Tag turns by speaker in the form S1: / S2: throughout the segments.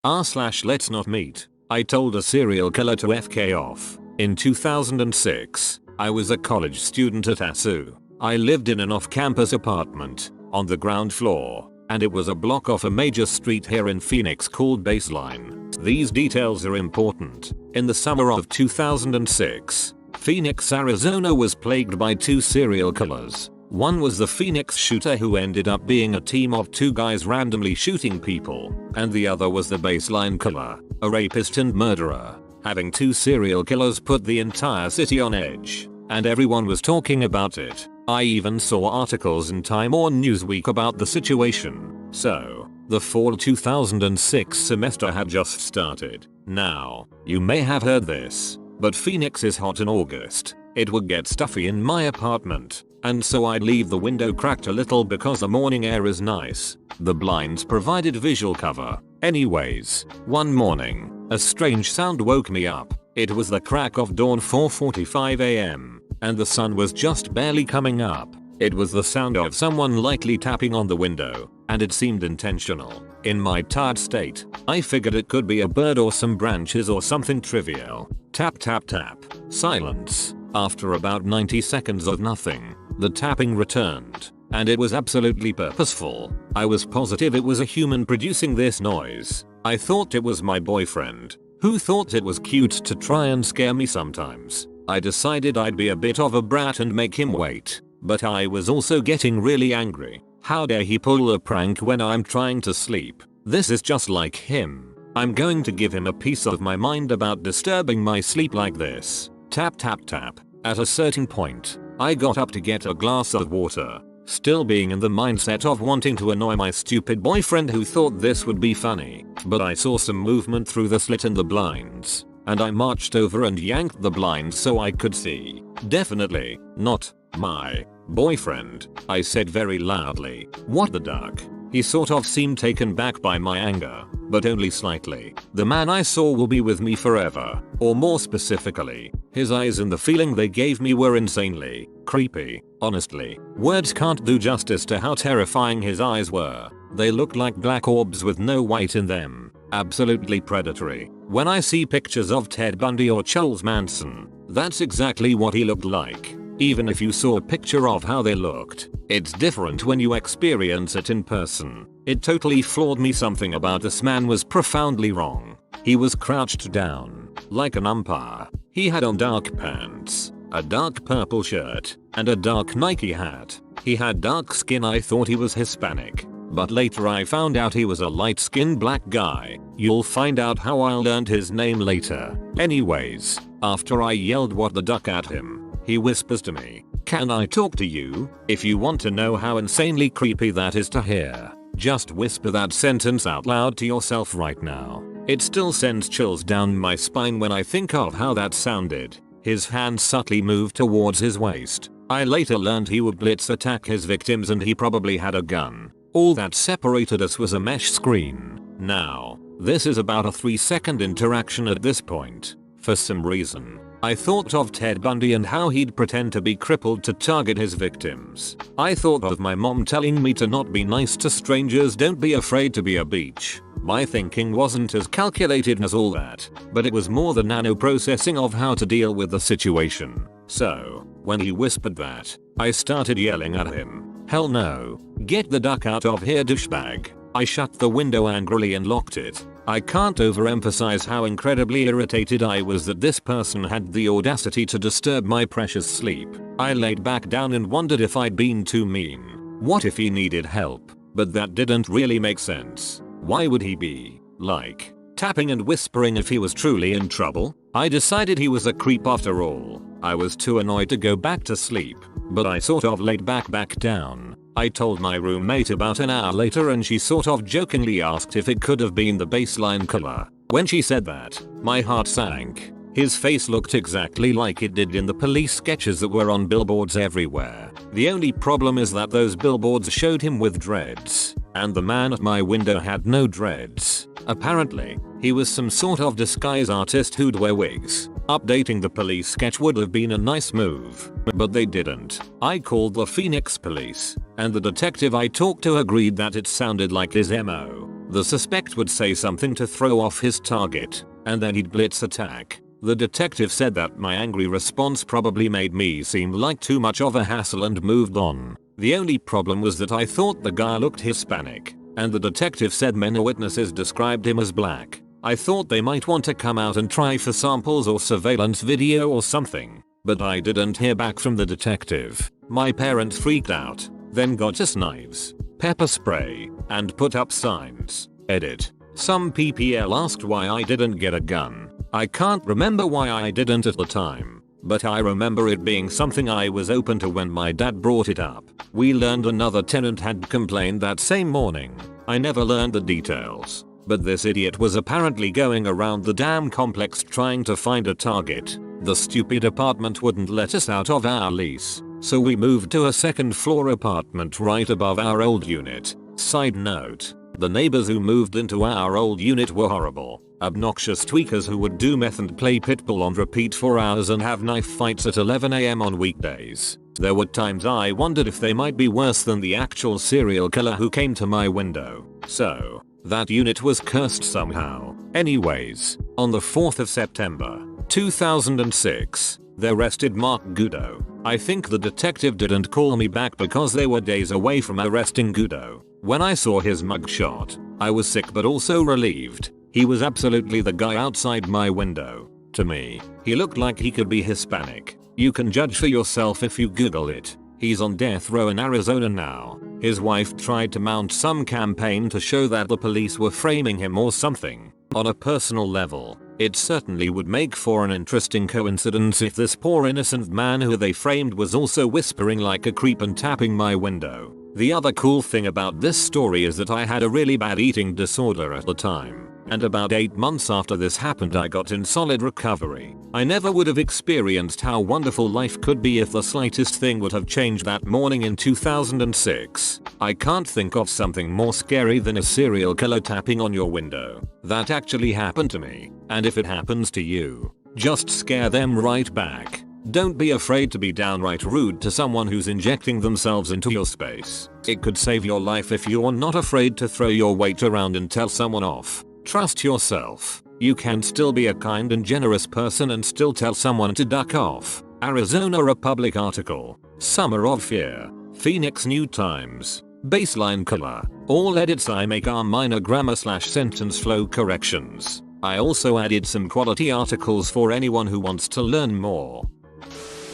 S1: Let's not meet. I told a serial killer to FK off. In 2006, I was a college student at ASU. I lived in an off-campus apartment on the ground floor, and it was a block off a major street here in Phoenix called Baseline. These details are important. In the summer of 2006, Phoenix, Arizona was plagued by 2 serial killers. One was the Phoenix shooter who ended up being a team of 2 guys randomly shooting people, and the other was the Baseline killer, a rapist and murderer. Having 2 serial killers put the entire city on edge, and everyone was talking about it. I even saw articles in Time or Newsweek about the situation. So, the fall 2006 semester had just started. Now, you may have heard this, but Phoenix is hot in August. It would get stuffy in my apartment, and so I'd leave the window cracked a little because the morning air is nice. The blinds provided visual cover. Anyways, one morning, a strange sound woke me up. It was the crack of dawn, 4:45 AM, and the sun was just barely coming up. It was the sound of someone lightly tapping on the window, and it seemed intentional. In my tired state, I figured it could be a bird or some branches or something trivial. Tap tap tap. Silence. After about 90 seconds of nothing, the tapping returned, and it was absolutely purposeful. I was positive it was a human producing this noise. I thought it was my boyfriend, who thought it was cute to try and scare me sometimes. I decided I'd be a bit of a brat and make him wait, but I was also getting really angry. How dare he pull a prank when I'm trying to sleep? This is just like him. I'm going to give him a piece of my mind about disturbing my sleep like this. Tap tap tap. At a certain point, I got up to get a glass of water, still being in the mindset of wanting to annoy my stupid boyfriend who thought this would be funny. But I saw some movement through the slit in the blinds, and I marched over and yanked the blinds so I could see. Definitely not my boyfriend, I said very loudly. What the duck? He sort of seemed taken back by my anger, but only slightly. The man I saw will be with me forever, or more specifically, his eyes and the feeling they gave me were insanely creepy. Honestly, words can't do justice to how terrifying his eyes were. They looked like black orbs with no white in them. Absolutely predatory. When I see pictures of Ted Bundy or Charles Manson, that's exactly what he looked like. Even if you saw a picture of how they looked, it's different when you experience it in person. It totally floored me. Something about this man was profoundly wrong. He was crouched down, like an umpire. He had on dark pants, a dark purple shirt, and a dark Nike hat. He had dark skin. I thought he was Hispanic, but later I found out he was a light-skinned black guy. You'll find out how I learned his name later. Anyways, after I yelled what the duck at him, he whispers to me, "Can I talk to you?" If you want to know how insanely creepy that is to hear, just whisper that sentence out loud to yourself right now. It still sends chills down my spine when I think of how that sounded. His hand subtly moved towards his waist. I later learned he would blitz attack his victims and he probably had a gun. All that separated us was a mesh screen. Now, this is about a 3-second interaction at this point. For some reason, I thought of Ted Bundy and how he'd pretend to be crippled to target his victims. I thought of my mom telling me to not be nice to strangers, don't be afraid to be a bitch. My thinking wasn't as calculated as all that, but it was more the nano processing of how to deal with the situation. So, when he whispered that, I started yelling at him, "Hell no. Get the duck out of here, douchebag." I shut the window angrily and locked it. I can't overemphasize how incredibly irritated I was that this person had the audacity to disturb my precious sleep. I laid back down and wondered if I'd been too mean. What if he needed help? But that didn't really make sense. Why would he be, like, tapping and whispering if he was truly in trouble? I decided he was a creep after all. I was too annoyed to go back to sleep, but I sort of laid back down. I told my roommate about an hour later and she sort of jokingly asked if it could have been the Baseline killer. When she said that, my heart sank. His face looked exactly like it did in the police sketches that were on billboards everywhere. The only problem is that those billboards showed him with dreads, and the man at my window had no dreads. Apparently, he was some sort of disguise artist who'd wear wigs. Updating the police sketch would have been a nice move, but they didn't. I called the Phoenix police, and the detective I talked to agreed that it sounded like his MO. The suspect would say something to throw off his target, and then he'd blitz attack. The detective said that my angry response probably made me seem like too much of a hassle and moved on. The only problem was that I thought the guy looked Hispanic, and the detective said many witnesses described him as black. I thought they might want to come out and try for samples or surveillance video or something, but I didn't hear back from the detective. My parents freaked out, then got us knives, pepper spray, and put up signs. Edit. Some PPL asked why I didn't get a gun. I can't remember why I didn't at the time, but I remember it being something I was open to when my dad brought it up. We learned another tenant had complained that same morning. I never learned the details, but this idiot was apparently going around the damn complex trying to find a target. The stupid apartment wouldn't let us out of our lease, so we moved to a second floor apartment right above our old unit. Side note, the neighbors who moved into our old unit were horrible. Obnoxious tweakers who would do meth and play pitbull on repeat for hours and have knife fights at 11 AM on weekdays. There were times I wondered if they might be worse than the actual serial killer who came to my window. So, that unit was cursed somehow. Anyways, on the 4th of September, 2006, they arrested Mark Gudo. I think the detective didn't call me back because they were days away from arresting Gudo. When I saw his mugshot, I was sick but also relieved. He was absolutely the guy outside my window. To me, he looked like he could be Hispanic. You can judge for yourself if you Google it. He's on death row in Arizona now. His wife tried to mount some campaign to show that the police were framing him or something. On a personal level, it certainly would make for an interesting coincidence if this poor innocent man who they framed was also whispering like a creep and tapping my window. The other cool thing about this story is that I had a really bad eating disorder at the time, and about 8 months after this happened I got in solid recovery. I never would have experienced how wonderful life could be if the slightest thing would have changed that morning in 2006. I can't think of something more scary than a serial killer tapping on your window. That actually happened to me, and if it happens to you, just scare them right back. Don't be afraid to be downright rude to someone who's injecting themselves into your space. It could save your life if you're not afraid to throw your weight around and tell someone off. Trust yourself. You can still be a kind and generous person and still tell someone to duck off. Arizona Republic article. Summer of Fear. Phoenix New Times. Baseline color. All edits I make are minor grammar/sentence flow corrections. I also added some quality articles for anyone who wants to learn more.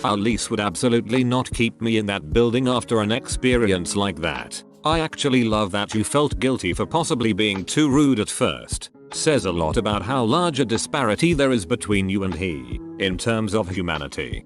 S1: Our lease would absolutely not keep me in that building after an experience like that. I actually love that you felt guilty for possibly being too rude at first. Says a lot about how large a disparity there is between you and he, in terms of humanity.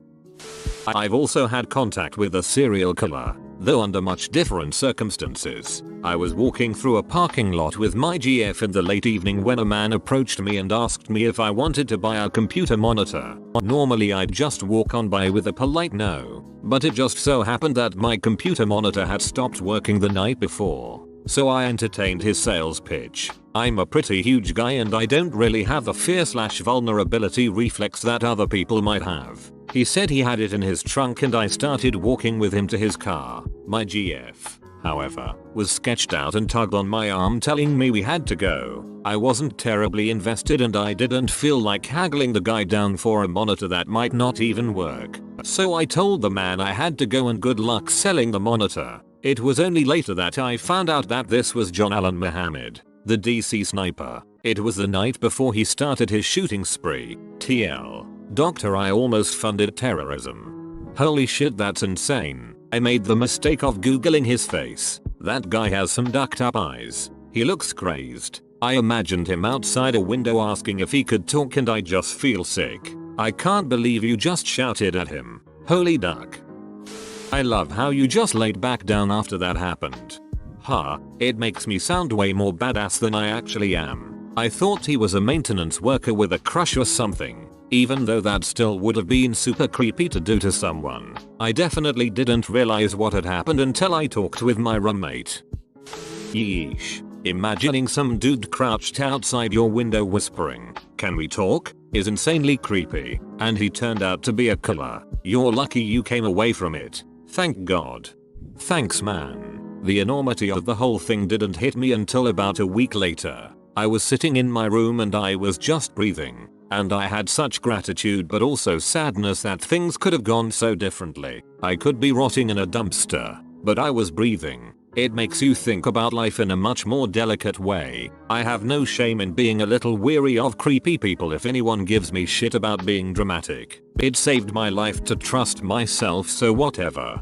S1: I've also had contact with a serial killer, though under much different circumstances. I was walking through a parking lot with my GF in the late evening when a man approached me and asked me if I wanted to buy a computer monitor. Normally I'd just walk on by with a polite no, but it just so happened that my computer monitor had stopped working the night before, so I entertained his sales pitch. I'm a pretty huge guy and I don't really have the fear/vulnerability reflex that other people might have. He said he had it in his trunk and I started walking with him to his car. My GF, however, was sketched out and tugged on my arm telling me we had to go. I wasn't terribly invested and I didn't feel like haggling the guy down for a monitor that might not even work. So I told the man I had to go and good luck selling the monitor. It was only later that I found out that this was John Allen Muhammad, the DC sniper. It was the night before he started his shooting spree. TL. Doctor, I almost funded terrorism. Holy shit, that's insane. I made the mistake of googling his face. That guy has some ducked up eyes. He looks crazed. I imagined him outside a window asking if he could talk and I just feel sick. I can't believe you just shouted at him. Holy duck. I love how you just laid back down after that happened. It makes me sound way more badass than I actually am. I thought he was a maintenance worker with a crush or something. Even though that still would have been super creepy to do to someone. I definitely didn't realize what had happened until I talked with my roommate. Yeesh. Imagining some dude crouched outside your window whispering, "Can we talk?" is insanely creepy. And he turned out to be a killer. You're lucky you came away from it. Thank God. Thanks, man. The enormity of the whole thing didn't hit me until about a week later. I was sitting in my room and I was just breathing. And I had such gratitude but also sadness that things could have gone so differently. I could be rotting in a dumpster, but I was breathing. It makes you think about life in a much more delicate way. I have no shame in being a little weary of creepy people if anyone gives me shit about being dramatic. It saved my life to trust myself, so whatever.